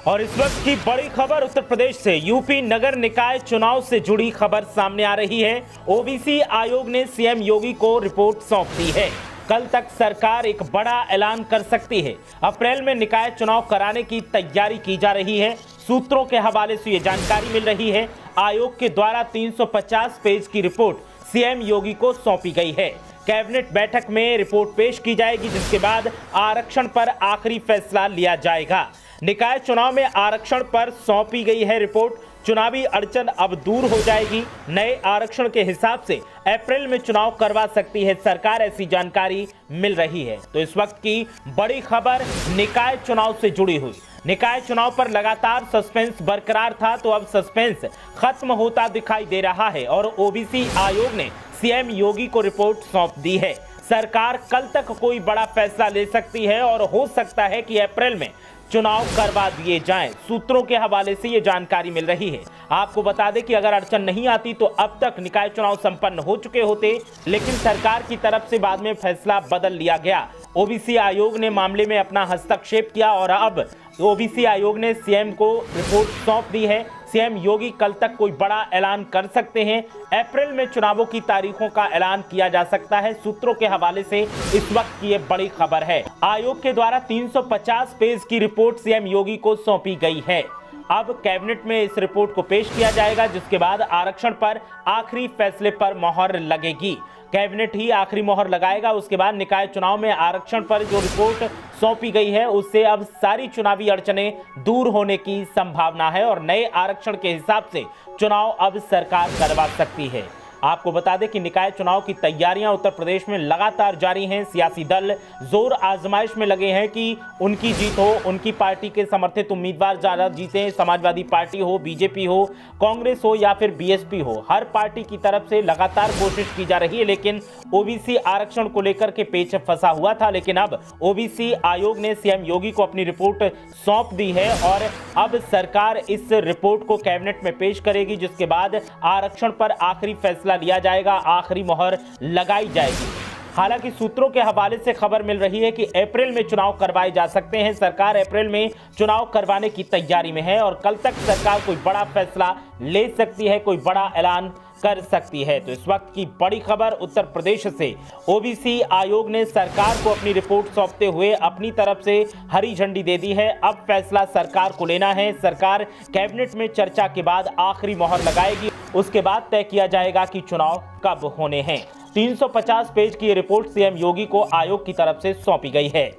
और इस वक्त की बड़ी खबर उत्तर प्रदेश से। यूपी नगर निकाय चुनाव से जुड़ी खबर सामने आ रही है। ओबीसी आयोग ने सीएम योगी को रिपोर्ट सौंप दी है। कल तक सरकार एक बड़ा ऐलान कर सकती है। अप्रैल में निकाय चुनाव कराने की तैयारी की जा रही है। सूत्रों के हवाले से ये जानकारी मिल रही है। आयोग के द्वारा 350 पेज की रिपोर्ट सीएम योगी को सौंपी गई है। कैबिनेट बैठक में रिपोर्ट पेश की जाएगी, जिसके बाद आरक्षण पर आखिरी फैसला लिया जाएगा। निकाय चुनाव में आरक्षण पर सौंपी गई है रिपोर्ट। चुनावी अड़चन अब दूर हो जाएगी। नए आरक्षण के हिसाब से अप्रैल में चुनाव करवा सकती है सरकार, ऐसी जानकारी मिल रही है। तो इस वक्त की बड़ी खबर निकाय चुनाव से जुड़ी हुई। निकाय चुनाव पर लगातार सस्पेंस बरकरार था, तो अब सस्पेंस खत्म होता दिखाई दे रहा है और ओबीसी आयोग ने सीएम योगी को रिपोर्ट सौंप दी है। सरकार कल तक कोई बड़ा फैसला ले सकती है और हो सकता है कि अप्रैल में चुनाव करवा दिए जाएं। सूत्रों के हवाले से ये जानकारी मिल रही है। आपको बता दें कि अगर अड़चन नहीं आती तो अब तक निकाय चुनाव संपन्न हो चुके होते, लेकिन सरकार की तरफ से बाद में फैसला बदल लिया गया। ओबीसी आयोग ने मामले में अपना हस्तक्षेप किया और अब ओबीसी आयोग ने सीएम को रिपोर्ट सौंप दी है। सीएम योगी कल तक कोई बड़ा ऐलान कर सकते हैं। अप्रैल में चुनावों की तारीखों का ऐलान किया जा सकता है। सूत्रों के हवाले से इस वक्त की ये बड़ी खबर है। आयोग के द्वारा 350 पेज की रिपोर्ट सीएम योगी को सौंपी गई है। अब कैबिनेट में इस रिपोर्ट को पेश किया जाएगा, जिसके बाद आरक्षण पर आखिरी फैसले पर मोहर लगेगी। कैबिनेट ही आखिरी मोहर लगाएगा। उसके बाद निकाय चुनाव में आरक्षण पर जो रिपोर्ट सौंपी गई है, उससे अब सारी चुनावी अड़चनें दूर होने की संभावना है और नए आरक्षण के हिसाब से चुनाव अब सरकार करवा सकती है। आपको बता दें कि निकाय चुनाव की तैयारियां उत्तर प्रदेश में लगातार जारी हैं। सियासी दल जोर आजमाइश में लगे हैं कि उनकी जीत हो, उनकी पार्टी के समर्थित उम्मीदवार ज्यादा जीतें। समाजवादी पार्टी हो, बीजेपी हो, कांग्रेस हो या फिर बीएसपी हो, हर पार्टी की तरफ से लगातार कोशिश की जा रही है। लेकिन ओबीसी आरक्षण को लेकर के पेच फंसा हुआ था, लेकिन अब ओबीसी आयोग ने सीएम योगी को अपनी रिपोर्ट सौंप दी है और अब सरकार इस रिपोर्ट को कैबिनेट में पेश करेगी, जिसके बाद आरक्षण पर आखिरी फैसला लिया जाएगा, आखिरी मोहर लगाई जाएगी। हालांकि सूत्रों के हवाले से खबर मिल रही है कि अप्रैल में चुनाव करवाए जा सकते हैं। सरकार अप्रैल में चुनाव करवाने की तैयारी में है और कल तक सरकार कोई बड़ा फैसला ले सकती है, कोई बड़ा ऐलान कर सकती है। तो इस वक्त की बड़ी खबर उत्तर प्रदेश से। ओबीसी आयोग ने सरकार को अपनी रिपोर्ट सौंपते हुए अपनी तरफ से हरी झंडी दे दी है। अब फैसला सरकार को लेना है। सरकार कैबिनेट में चर्चा के बाद आखिरी मोहर लगाएगी। उसके बाद तय किया जाएगा कि चुनाव कब होने हैं। 350 पेज की रिपोर्ट सीएम योगी को आयोग की तरफ से सौंपी गई है।